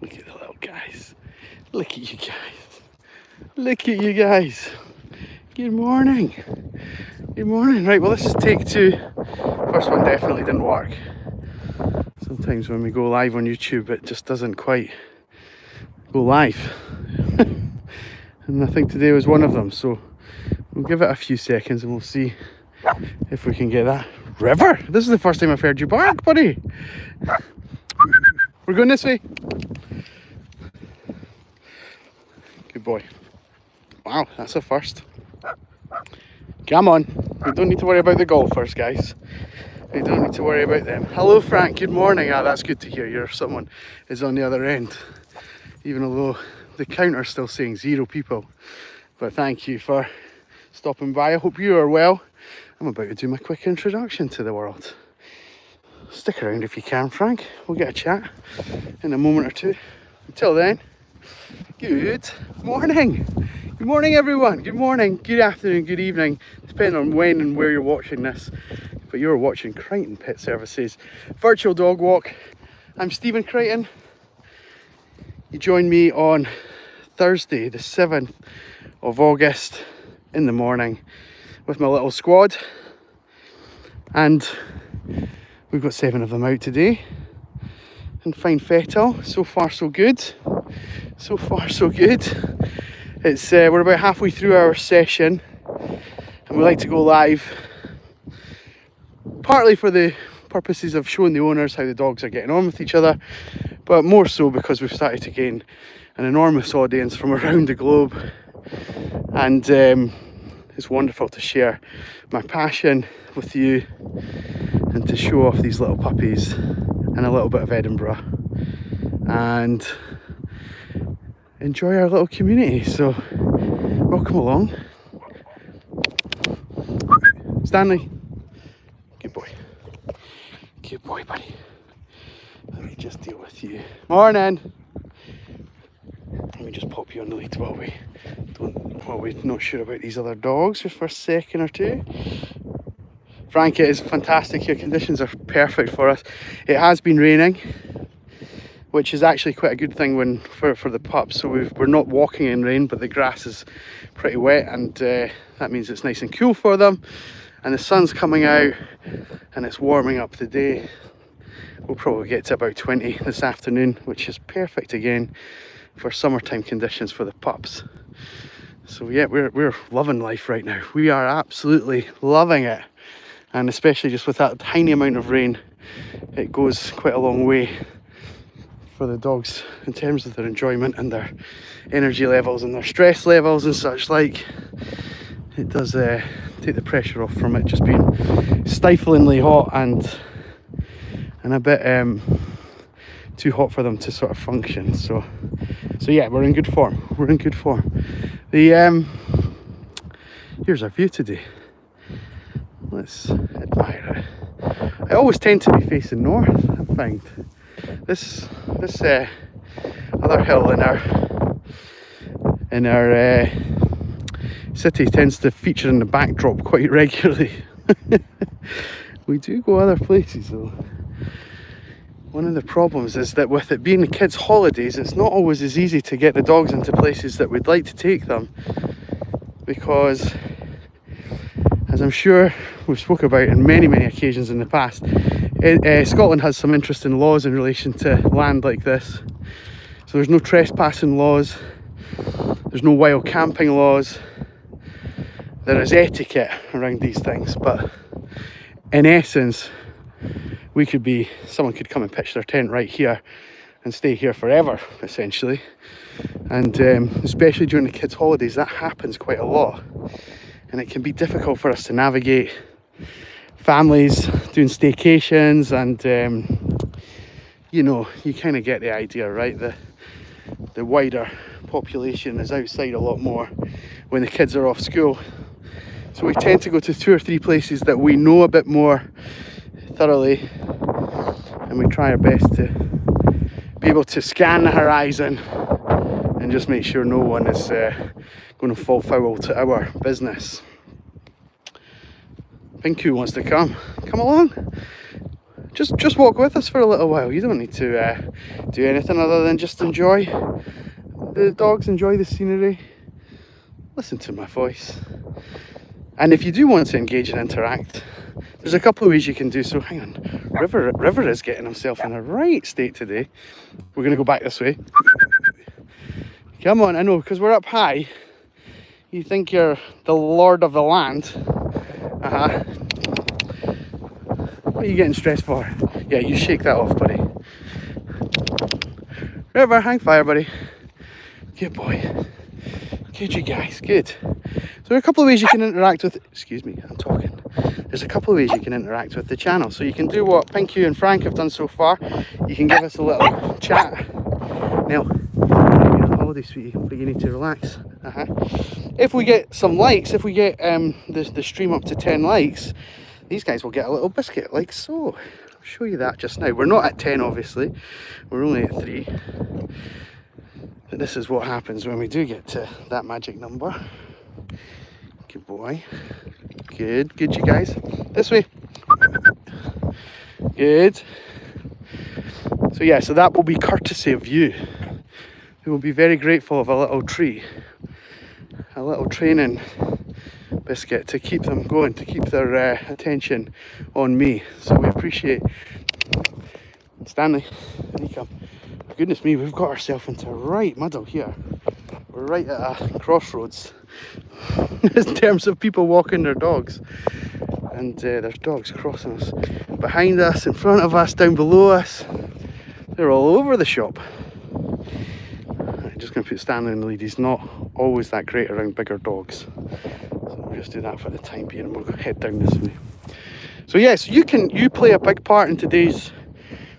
Look at the little guys. Look at you guys. Look at you guys. Good morning. Good morning. Right, well, this is take 2. First one definitely didn't work. Sometimes when we go live on YouTube, it just doesn't quite go live. And I think today was one of them. So we'll give it a few seconds and we'll see if we can get that. River, this is the first time I've heard you bark, buddy. We're going this way. Good boy. Wow, that's a first. Come on. We don't need to worry about the golfers, guys. We don't need to worry about them. Hello, Frank. Good morning. Ah, that's good to hear. Someone is on the other end. Even although the counter's still saying 0 people. But thank you for stopping by. I hope you are well. I'm about to do my quick introduction to the world. Stick around if you can, Frank. We'll get a chat in a moment or two. Until then, good morning. Good morning, everyone. Good morning, good afternoon, good evening, depending on when and where you're watching this. But you're watching Crighton Pet Services Virtual Dog Walk. I'm Stephen Crighton. You join me on Thursday, the 7th of August in the morning with my little squad. And we've got 7 of them out today in fine fettle. So far so good. So far so good. It's we're about halfway through our session and we like to go live partly for the purposes of showing the owners how the dogs are getting on with each other, but more so because we've started to gain an enormous audience from around the globe, and it's wonderful to share my passion with you and to show off these little puppies and a little bit of Edinburgh and enjoy our little community. So welcome along. Stanley, good boy. Good boy, buddy. Let me just deal with you. Morning. Let me just pop you on the lead while we're not sure about these other dogs just for a second or two. Frank, it is fantastic here. Conditions are perfect for us. It has been raining, which is actually quite a good thing for the pups. So we're not walking in rain, but the grass is pretty wet, and that means it's nice and cool for them. And the sun's coming out and it's warming up the day. We'll probably get to about 20 this afternoon, which is perfect again for summertime conditions for the pups. So yeah, we're loving life right now. We are absolutely loving it. And especially just with that tiny amount of rain, it goes quite a long way for the dogs in terms of their enjoyment and their energy levels and their stress levels and such like. It does take the pressure off from it just being stiflingly hot and a bit too hot for them to sort of function. So yeah, we're in good form. We're in good form. Here's our view today. Let's admire it. I always tend to be facing north, I find. This other hill in our city tends to feature in the backdrop quite regularly. We do go other places though. One of the problems is that with it being the kids' holidays, it's not always as easy to get the dogs into places that we'd like to take them, because as I'm sure we've spoke about in many occasions in the past, Scotland has some interesting laws in relation to land like this. So there's no trespassing laws, there's no wild camping laws. There is etiquette around these things, but in essence, someone could come and pitch their tent right here and stay here forever, essentially. And especially during the kids' holidays, that happens quite a lot. And it can be difficult for us to navigate families doing staycations, and you know, you kind of get the idea, right? The wider population is outside a lot more when the kids are off school. So we tend to go to 2 or 3 places that we know a bit more thoroughly, and we try our best to be able to scan the horizon and just make sure no one is going to fall foul to our business. Pinku wants to come along. just walk with us for a little while. You don't need to do anything other than just enjoy the dogs, enjoy the scenery, listen to my voice. And if you do want to engage and interact, there's a couple of ways you can do so. Hang on, River is getting himself in a right state today. We're going to go back this way. Come on, I know, because we're up high. You think you're the lord of the land. What are you getting stressed for? Yeah, you shake that off, buddy. River, hang fire, buddy. Good boy. Good, you guys, good. So there are a couple of ways you can interact with, excuse me, I'm talking. There's a couple of ways you can interact with the channel. So you can do what Pinky and Frank have done so far. You can give us a little chat. Now, you're on holiday, sweetie, but you need to relax. If we get some likes, if we get the stream up to 10 likes, these guys will get a little biscuit like so. I'll show you that just now. We're not at 10, obviously. We're only at 3. But this is what happens when we do get to that magic number. Good boy. Good, you guys. This way. Good. So yeah, so that will be courtesy of you. We will be very grateful of a little treat. A little training biscuit to keep them going, to keep their attention on me. So we appreciate. Stanley, there you come. Goodness me, we've got ourselves into a right muddle here. We're right at a crossroads in terms of people walking their dogs. And there's dogs crossing us. Behind us, in front of us, down below us. They're all over the shop. I'm just going to put Stanley in the lead. He's not always that great around bigger dogs. So we'll just do that for the time being and we'll head down this way. So yes, you play a big part in today's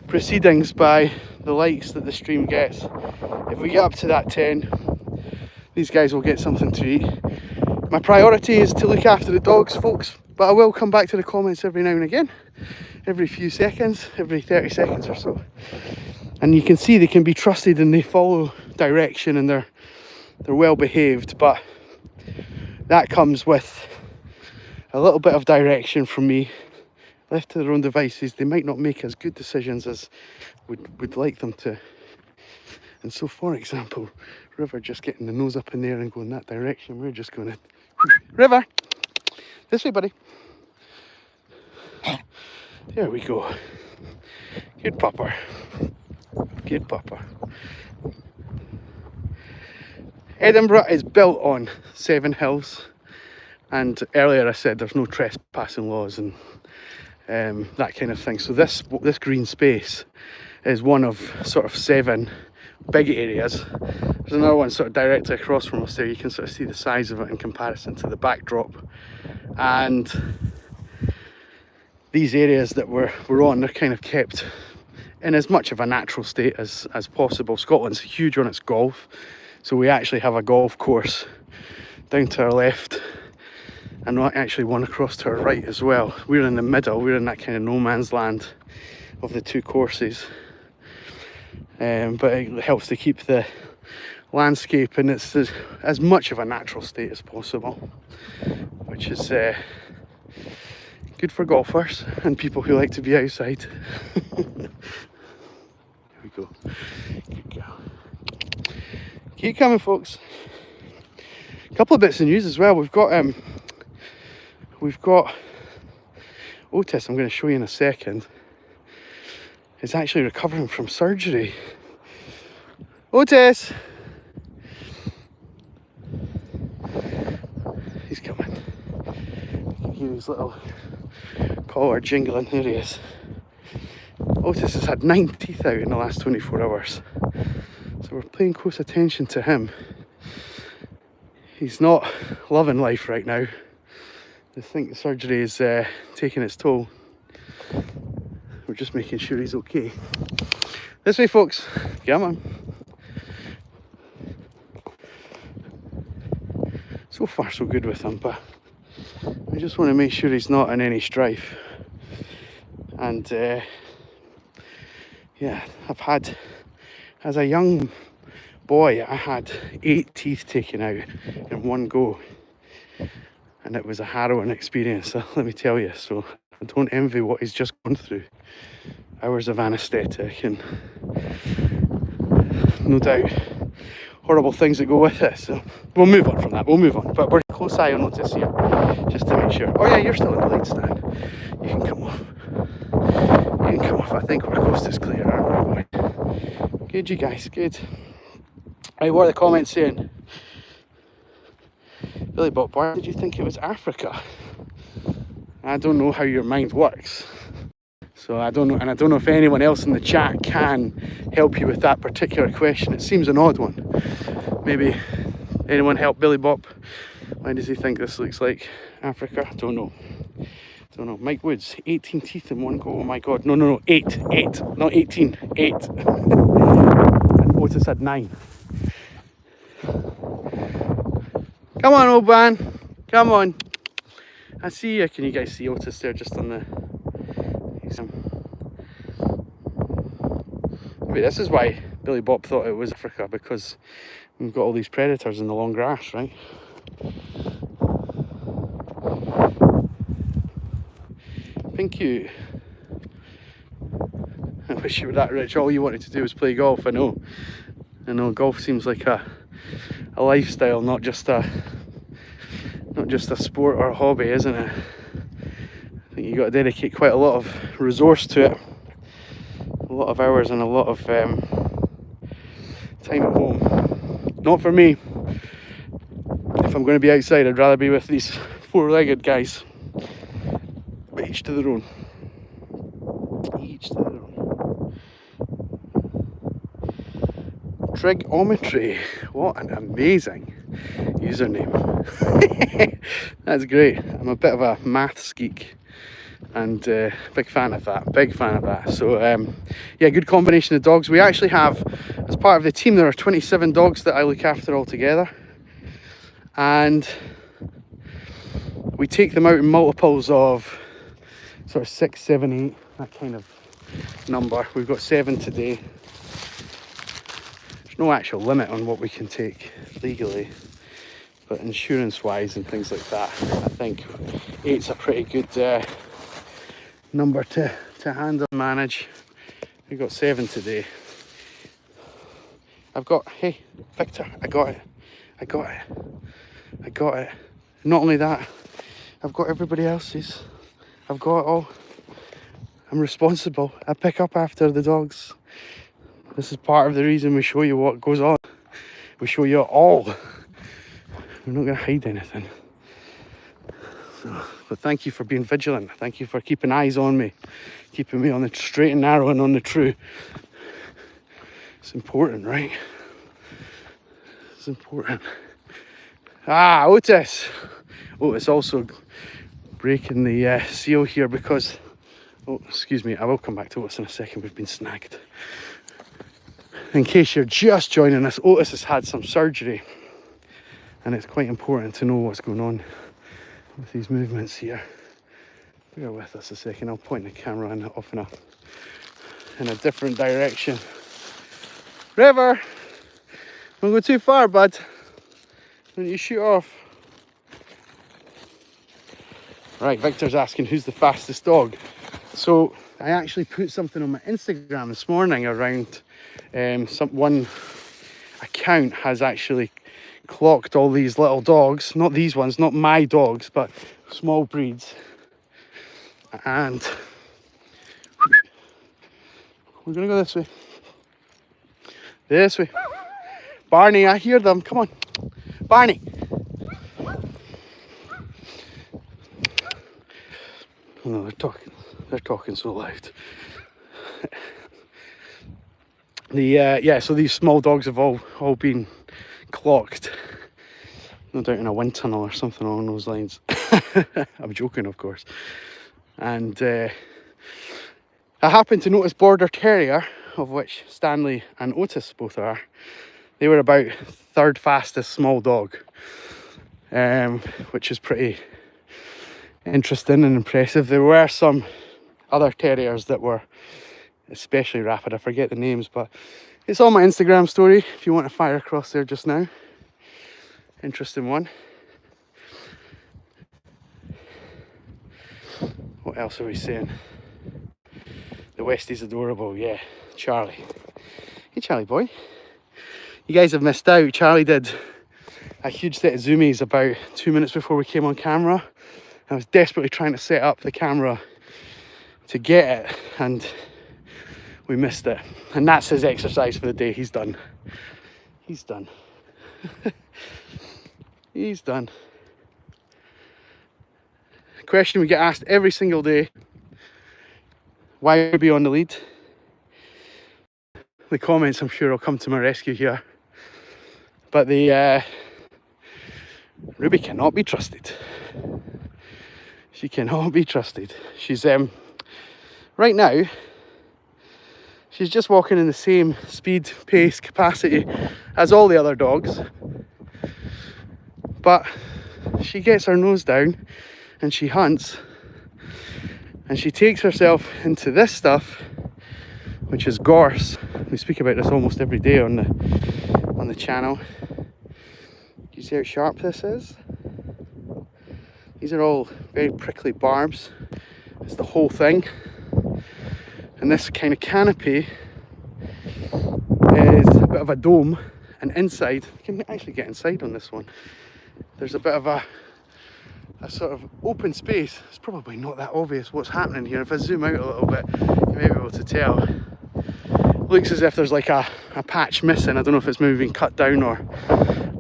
proceedings by the likes that the stream gets. If we get up to that 10, these guys will get something to eat. My priority is to look after the dogs, folks, but I will come back to the comments every now and again, every few seconds, every 30 seconds or so. And you can see they can be trusted and they follow direction and they're well behaved, but that comes with a little bit of direction from me. Left to their own devices, they might not make as good decisions as we'd like them to. And so, for example, River just getting the nose up in there and going that direction, we're just going to... River! This way, buddy. There we go. Good pupper. Good pupper. Edinburgh is built on 7 hills. And earlier I said there's no trespassing laws and that kind of thing. So this green space is one of sort of 7 big areas. There's another one sort of directly across from us there. You can sort of see the size of it in comparison to the backdrop. And these areas that we're on, they're kind of kept in as much of a natural state as possible. Scotland's huge on its golf. So we actually have a golf course down to our left and not actually one across to our right as well. We're in the middle, we're in that kind of no man's land of the 2 courses. But it helps to keep the landscape in its as much of a natural state as possible, which is good for golfers and people who like to be outside. There we go. Good girl. Keep coming, folks. A couple of bits of news as well. We've got Otis, I'm going to show you in a second, is actually recovering from surgery. Otis! He's coming. You can hear his little collar jingling. There he is. Otis has had 9 teeth out in the last 24 hours. So we're paying close attention to him. He's not loving life right now. I think the surgery is taking its toll. We're just making sure he's okay. This way, folks. Come on. So far so good with him, but we just want to make sure he's not in any strife. And yeah, I've had, as a young boy, I had 8 teeth taken out in one go. And it was a harrowing experience, let me tell you. So I don't envy what he's just gone through. Hours of anaesthetic and no doubt horrible things that go with it. So we'll move on from that. We'll move on. But we're close eye on Otis here, just to make sure. Oh yeah, you're still in the lead stand. You can come off. You can come off. I think our coast is clear, aren't we? Good, you guys. Good. Right, what are the comments saying? Billy Bob, why did you think it was Africa? I don't know how your mind works. So I don't know, and I don't know if anyone else in the chat can help you with that particular question. It seems an odd one. Maybe anyone help Billy Bob? Why does he think this looks like Africa? Don't know. Don't know. Mike Woods, 18 teeth in one go. Oh my God. No. 8. Not 18. 8. And Otis had 9. Come on, old man. Come on. I see you. Can you guys see Otis there just on the... Maybe this is why Billy Bob thought it was Africa, because we've got all these predators in the long grass, right? Thank you. I wish you were that rich. All you wanted to do was play golf. I know. Golf seems like a lifestyle, not just a sport or a hobby, isn't it? I think you've got to dedicate quite a lot of resource to it, a lot of hours and a lot of time at home. Not for me. If I'm going to be outside, I'd rather be with these four-legged guys. But each to their own. Each to their own. Trigonometry. What an amazing username. That's great. I'm a bit of a maths geek and big fan of that. So yeah, good combination of dogs. We actually have, as part of the team, there are 27 dogs that I look after altogether, and we take them out in multiples of sort of 6, 7, 8, that kind of number. We've got 7 today. There's no actual limit on what we can take legally, but insurance wise and things like that, I think 8's a pretty good number to handle and manage. We've got 7 today. Hey Victor, I got it. Not only that, I've got everybody else's. I've got it all. I'm responsible. I pick up after the dogs. This is part of the reason we show you what goes on. We show you it all. We're not going to hide anything. But thank you for being vigilant. Thank you for keeping eyes on me, keeping me on the straight and narrow and on the true. It's important, right? It's important. Otis. Otis also breaking the seal here because, oh, excuse me, I will come back to Otis in a second. We've been snagged. In case you're just joining us, Otis has had some surgery, and it's quite important to know what's going on with these movements here. Bear with us a second. I'll point the camera off in a different direction. River, don't go too far, bud. Don't you shoot off. Right, Victor's asking who's the fastest dog. So I actually put something on my Instagram this morning around one account has actually clocked all these little dogs, not these ones, not my dogs, but small breeds. And we're gonna go this way. This way. Barney, I hear them. Come on. Barney. Oh no, they're talking so loud. So these small dogs have all been clocked, no doubt in a wind tunnel or something along those lines. I'm joking, of course. And I happened to notice Border Terrier, of which Stanley and Otis both are. They were about 3rd fastest small dog, which is pretty interesting and impressive. There were some other terriers that were especially rapid. I forget the names, but it's on my Instagram story if you want to fire across there just now. Interesting one. What else are we saying? The Westie's adorable, yeah. Charlie. Hey Charlie boy. You guys have missed out. Charlie did a huge set of zoomies about 2 minutes before we came on camera. I was desperately trying to set up the camera to get it, and we missed it. And that's his exercise for the day. He's done. He's done. He's done. Question we get asked every single day: why Ruby on the lead? The comments, I'm sure, will come to my rescue here. But the Ruby cannot be trusted. She cannot be trusted. She's right now, she's just walking in the same speed, pace, capacity as all the other dogs. But she gets her nose down and she hunts, and she takes herself into this stuff, which is gorse. We speak about this almost every day on the channel. You see how sharp this is? These are all very prickly barbs. It's the whole thing. And this kind of canopy is a bit of a dome, and inside, you can actually get inside on this one. There's a bit of a sort of open space. It's probably not that obvious what's happening here. If I zoom out a little bit, you may be able to tell. Looks as if there's like a patch missing. I don't know if it's maybe been cut down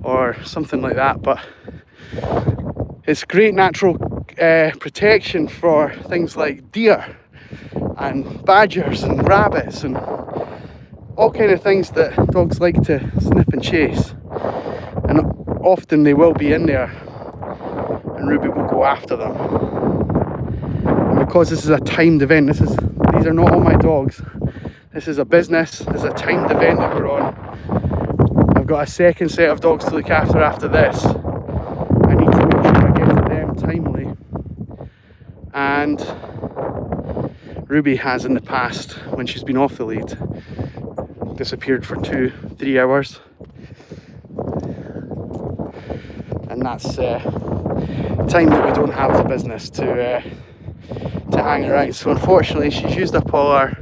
or something like that, but it's great natural protection for things like deer and badgers and rabbits and all kind of things that dogs like to sniff and chase. And often they will be in there, and Ruby will go after them. And because this is a timed event, these are not all my dogs. This is a business. This is a timed event that we're on. I've got a second set of dogs to look after this. I need to make sure I get to them timely. And Ruby has in the past, when she's been off the lead, disappeared for 2-3 hours. And that's time that we don't have as a business to hang around. So unfortunately she's used up all our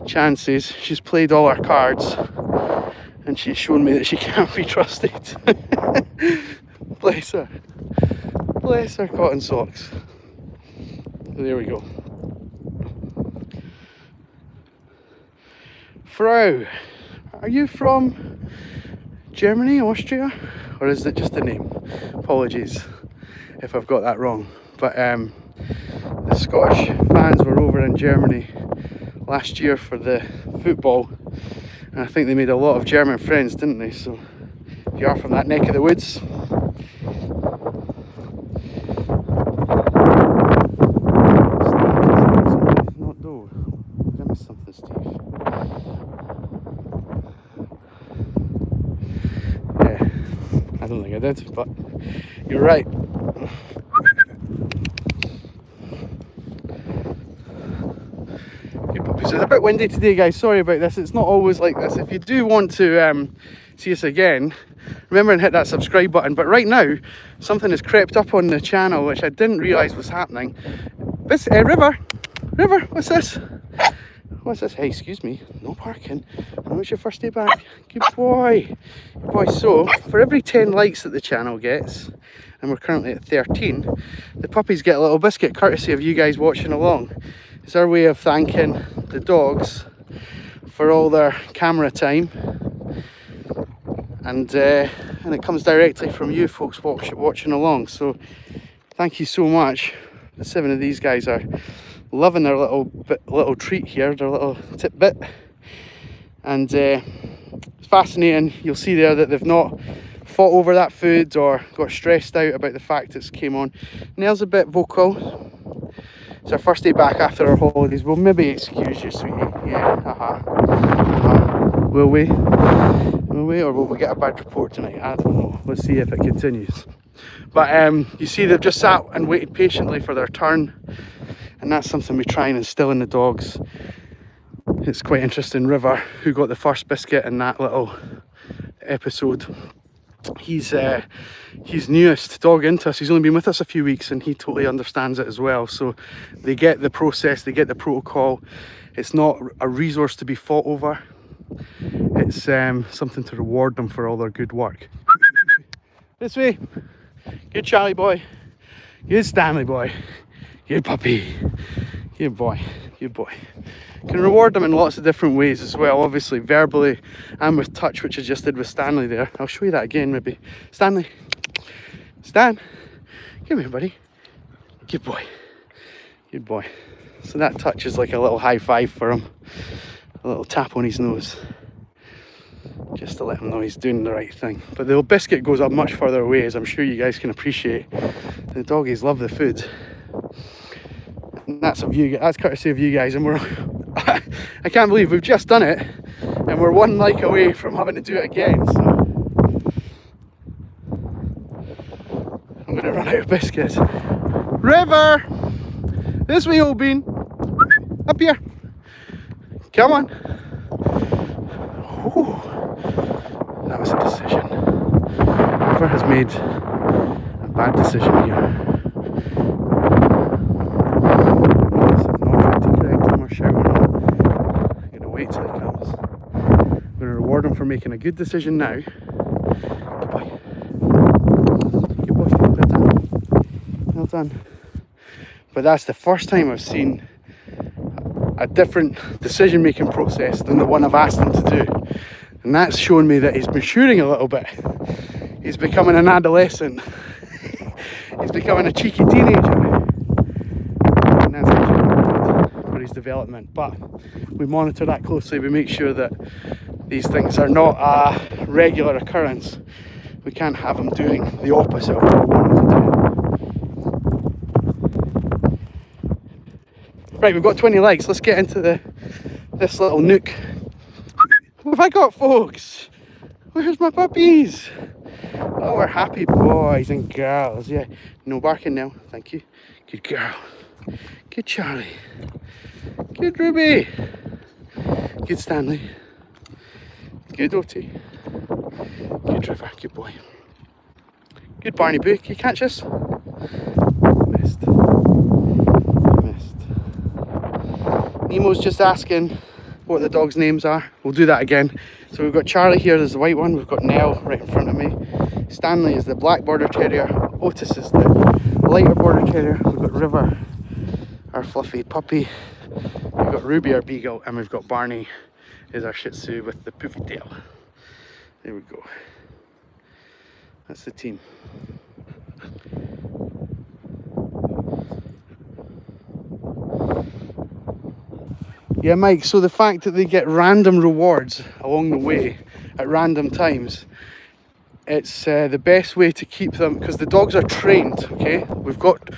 chances, she's played all our cards, and she's shown me that she can't be trusted. Bless her. Bless her cotton socks. There we go. Frau, are you from Germany, Austria, or is it just a name? Apologies if I've got that wrong. But the Scottish fans were over in Germany last year for the football, and I think they made a lot of German friends, didn't they? So if you are from that neck of the woods, not dough. Did I miss something, Steve? Yeah, I don't think I did, but you're right. It's a bit windy today, guys. Sorry about this. It's not always like this. If you do want to see us again, remember and hit that subscribe button. But right now, something has crept up on the channel which I didn't realise was happening. This River, what's this? What's this? Hey, excuse me, no parking. No, it's your first day back. Good boy. Good boy. So, for every 10 likes that the channel gets, and we're currently at 13, the puppies get a little biscuit courtesy of you guys watching along. It's our way of thanking the dogs for all their camera time, and it comes directly from you folks watching along. So thank you so much. The 7 of these guys are loving their little treat here, their little tidbit, and it's fascinating. You'll see there that they've not fought over that food or got stressed out about the fact it's came on. Nell's a bit vocal. It's our first day back after our holidays. We'll maybe excuse you, sweetie. Yeah, Will we? Will we? Or will we get a bad report tonight? I don't know. Let's see if it continues. But you see, they've just sat and waited patiently for their turn. And that's something we try and instill in the dogs. It's quite interesting, River, who got the first biscuit in that little episode. he's newest dog into us. He's only been with us a few weeks and he totally understands it as well. So they get the process, they get the protocol. It's not a resource to be fought over. It's something to reward them for all their good work. This way. Good Charlie boy. Good Stanley boy. Good puppy. Good boy. Good boy. Can reward them in lots of different ways as well, obviously verbally and with touch, which I just did with Stanley there. I'll show you that again maybe. Stanley. Stan. Come here, buddy. Good boy. Good boy. So that touch is like a little high five for him. A little tap on his nose. Just to let him know he's doing the right thing. But the little biscuit goes up much further away, as I'm sure you guys can appreciate. The doggies love the food. And that's courtesy of you guys, and we're I can't believe we've just done it and we're one like away from having to do it again. So I'm gonna run out of biscuits. River! This way, old bean. Up here. Come on. Ooh, that was a decision. River has made a bad decision here. I've not tried to correct him or shout at him. I'm going to wait till he comes. I'm going to reward him for making a good decision now. Good boy. Good boy. Well done. Well done. But that's the first time I've seen a different decision-making process than the one I've asked him to do. And that's shown me that he's maturing a little bit. He's becoming an adolescent. He's becoming a cheeky teenager. And that's actually good for his development. But we monitor that closely. We make sure that these things are not a regular occurrence. We can't have him doing the opposite of what we want him to do. Right, we've got 20 legs. Let's get into this little nook. What have I got, folks? Where's my puppies? Oh, we're happy boys and girls. Yeah, no barking now. Thank you. Good girl. Good Charlie. Good Ruby. Good Stanley. Good Otie. Good River. Good boy. Good Barney Boo. Can you catch us? Missed. Nemo's just asking what the dogs' names are. We'll do that again. So we've got Charlie here, there's the white one. We've got Nell right in front of me. Stanley is the black border terrier. Otis is the lighter border terrier. We've got River, our fluffy puppy. We've got Ruby, our beagle, and we've got Barney, is our Shih Tzu with the poofy tail. There we go. That's the team. Yeah, Mike, so the fact that they get random rewards along the way at random times, it's the best way to keep them, because the dogs are trained, okay? We've got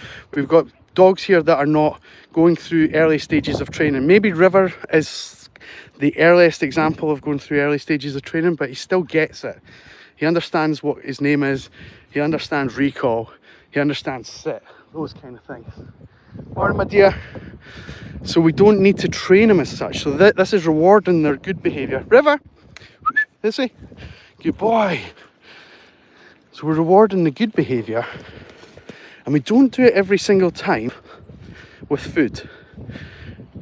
dogs here that are not going through early stages of training. Maybe River is the earliest example of going through early stages of training, but he still gets it. He understands what his name is, he understands recall, he understands sit, those kind of things. Morning, my dear. So we don't need to train him as such. So this is rewarding their good behaviour. River, this way. Good boy. So we're rewarding the good behaviour. And we don't do it every single time with food.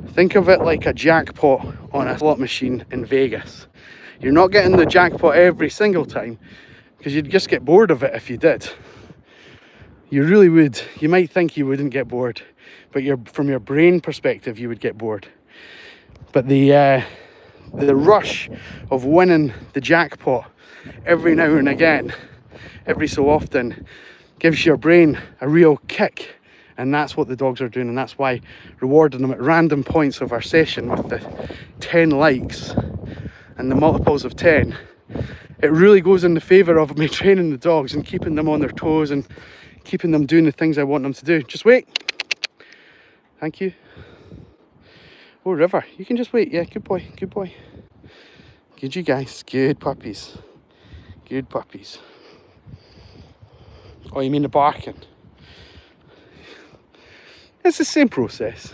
Think of it like a jackpot on a slot machine in Vegas. You're not getting the jackpot every single time, because you'd just get bored of it if you did. You really would. You might think you wouldn't get bored, but from your brain perspective, you would get bored. But the rush of winning the jackpot every now and again, every so often, gives your brain a real kick. And that's what the dogs are doing, and that's why rewarding them at random points of our session with the 10 likes and the multiples of 10, it really goes in the favour of me training the dogs and keeping them on their toes and keeping them doing the things I want them to do. Just wait. Thank you. Oh, River, you can just wait. Yeah, good boy, good boy. Good, you guys. Good puppies. Good puppies. Oh, you mean the barking? It's the same process.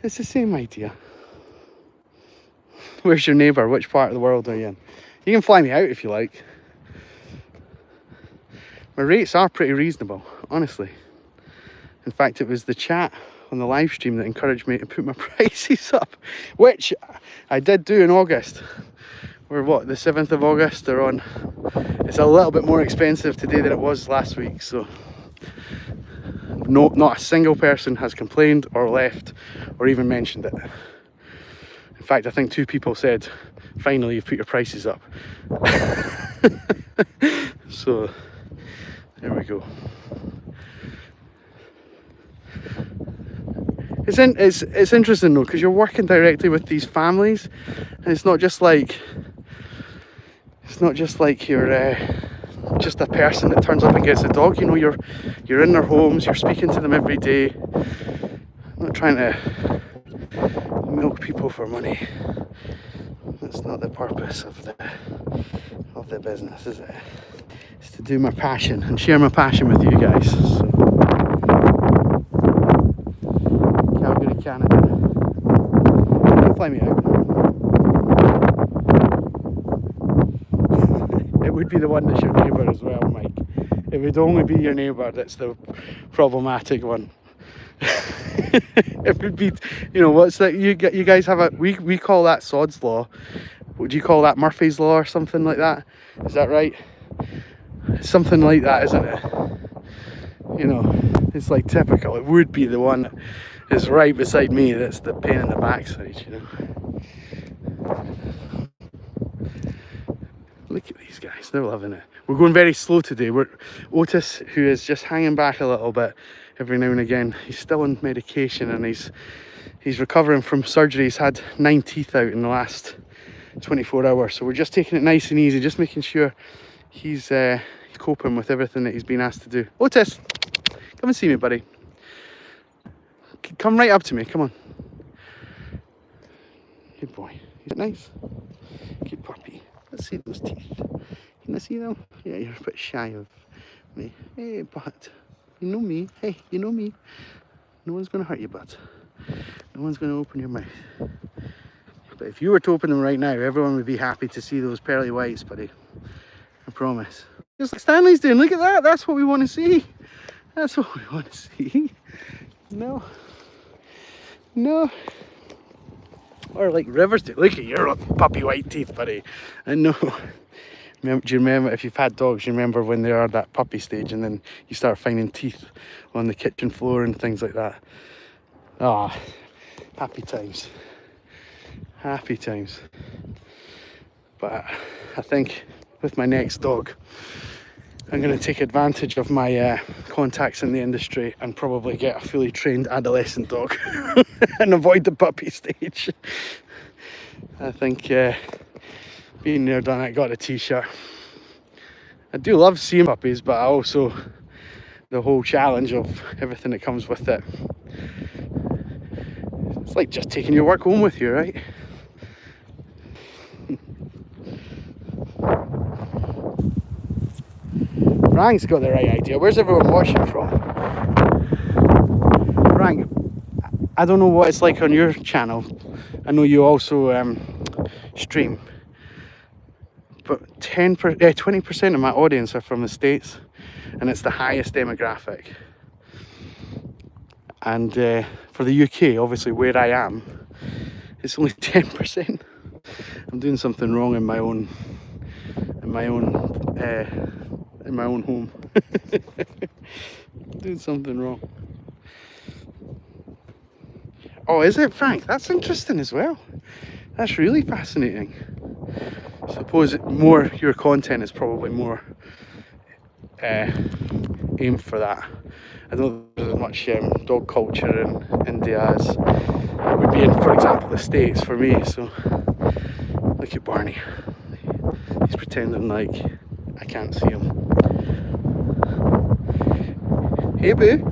It's the same idea. Where's your neighbour? Which part of the world are you in? You can fly me out if you like. My rates are pretty reasonable, honestly. In fact, it was the chat on the live stream that encouraged me to put my prices up, which I did do in August. We're what, the 7th of August, they're on. It's a little bit more expensive today than it was last week, so no, not a single person has complained or left or even mentioned it. In fact, I think 2 people said, finally you've put your prices up. So there we go. It's interesting though, because you're working directly with these families, and it's not just like you're just a person that turns up and gets a dog. You know, you're in their homes, you're speaking to them every day. I'm not trying to milk people for money. That's not the purpose of the business, is it? It's to do my passion and share my passion with you guys. So, Calgary, Canada. Don't fly me out. It would be the one that's your neighbour as well, Mike. It would only be your neighbour that's the problematic one. It would be, you know, what's that? You guys have a, we call that Sod's Law. Would you call that Murphy's Law or something like that? Is that right? Something like that, isn't it? You know, it's like typical. It would be the one that is right beside me that's the pain in the backside, you know. Look at these guys, they're loving it. We're going very slow today. Otis, who is just hanging back a little bit every now and again, he's still on medication and he's recovering from surgery. He's had 9 teeth out in the last 24 hours. So we're just taking it nice and easy, just making sure he's coping with everything that he's been asked to do. Otis, come and see me, buddy. Come right up to me, come on. Good boy. Is it nice? Good puppy. Let's see those teeth. Can I see them? Yeah, you're a bit shy of me. Hey, but you know me. Hey, you know me. No one's going to hurt you, bud. No one's going to open your mouth. But if you were to open them right now, everyone would be happy to see those pearly whites, buddy. I promise. Just like Stanley's doing. Look at that. That's what we want to see. That's what we want to see. No. No. Or like Rivers do. Look at your puppy white teeth, buddy. I know. Do you remember, if you've had dogs, you remember when they are that puppy stage and then you start finding teeth on the kitchen floor and things like that. Ah, happy times. Happy times. But I think with my next dog, I'm going to take advantage of my contacts in the industry and probably get a fully trained adolescent dog and avoid the puppy stage. I think being there, done it, got a t-shirt. I do love seeing puppies, but I also, the whole challenge of everything that comes with it. It's like just taking your work home with you, right? Frank's got the right idea. Where's everyone watching from? Frank, I don't know what it's like on your channel. I know you also stream. But 20% of my audience are from the States, and it's the highest demographic. And for the UK, obviously where I am, it's only 10%. I'm doing something wrong in my own home. Doing something wrong. Oh, is it, Frank? That's interesting as well. That's really fascinating. I suppose more your content is probably more aimed for that. I don't think there's much dog culture in India as it would be in, for example, the States for me. So look at Barney. He's pretending like I can't see him. Hey, boo.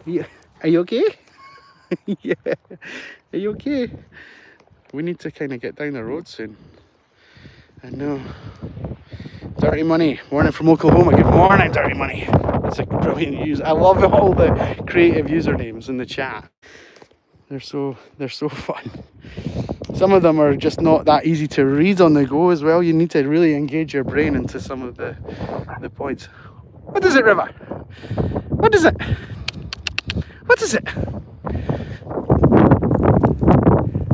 Yeah. Are you okay? Yeah. Are you okay? We need to kind of get down the road soon. I know. Dirty Money. Morning from Oklahoma. Good morning, Dirty Money. That's a brilliant use. I love all the creative usernames in the chat. They're so fun. Some of them are just not that easy to read on the go as well. You need to really engage your brain into some of the points. What is it, River? What is it? What is it?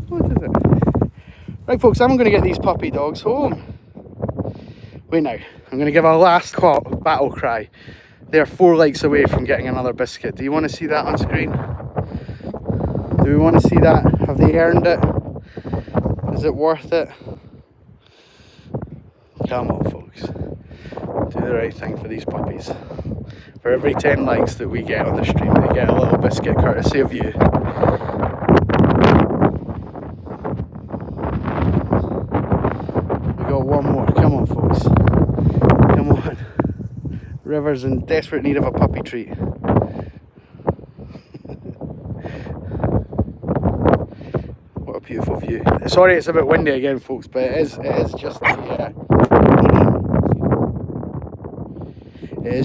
What is it? Right, folks, I'm going to get these puppy dogs home. Wait now, I'm going to give a last battle cry. They're 4 likes away from getting another biscuit. Do you want to see that on screen? Do we want to see that? Have they earned it? Is it worth it? Come on, folks. Do the right thing for these puppies. For every 10 likes that we get on the stream, they get a little biscuit courtesy of you. We got one more. Come on, folks. Come on. River's in desperate need of a puppy treat. What a beautiful view. Sorry it's a bit windy again, folks, but it is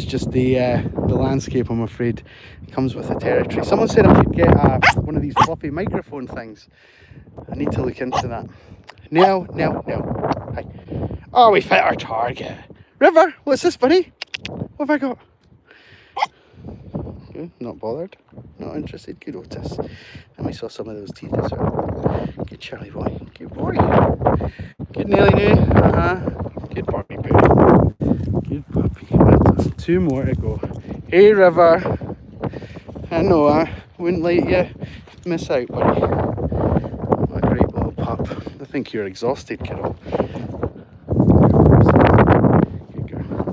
just the landscape, I'm afraid. It comes with the territory. Someone said I should get one of these fluffy microphone things. I need to look into that. No. Hi. Oh, we hit our target. River, what's this, buddy? What have I got? Good, not bothered, not interested. Good Otis. And we saw some of those teeth as well. Good Charlie boy. Good boy. Good Nelly New. Good puppy boo. Good puppy. Right, 2 more to go. Hey River. I know I wouldn't let you miss out, buddy. What a great little pup. I think you're exhausted, kiddo.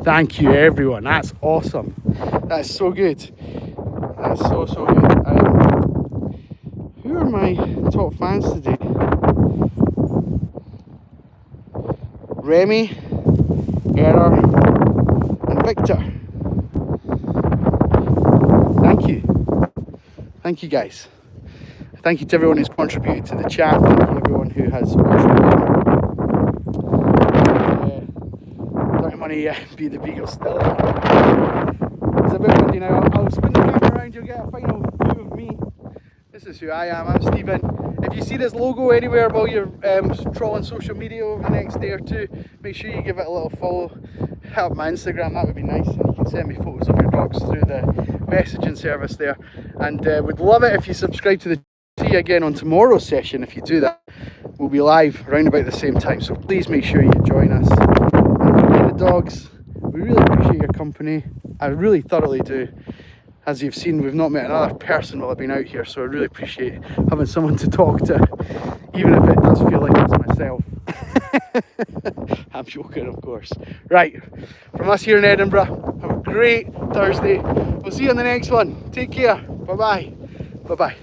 Thank you, everyone. That's awesome. That's so good. That's so good. Who are my top fans today? Remy, Error, and Victor. Thank you. Thank you, guys. Thank you to everyone who's contributed to the chat. Thank you everyone who has watched. Be the Beagle still. It's a bit windy now. I'll spin the camera around, you'll get a final view of me. This is who I am. I'm Stephen. If you see this logo anywhere while you're trolling social media over the next day or two, make sure you give it a little follow. Help my Instagram, that would be nice. And you can send me photos of your dogs through the messaging service there. And would love it if you subscribe to the see you again on tomorrow's session. If you do that, we'll be live around about the same time. So please make sure you join us. Dogs, we really appreciate your company. I really thoroughly do. As you've seen, we've not met another person while I've been out here, so I really appreciate having someone to talk to, even if it does feel like it's myself. I'm joking, of course. Right, from us here in Edinburgh, have a great Thursday. We'll see you on the next one. Take care. Bye bye. Bye bye.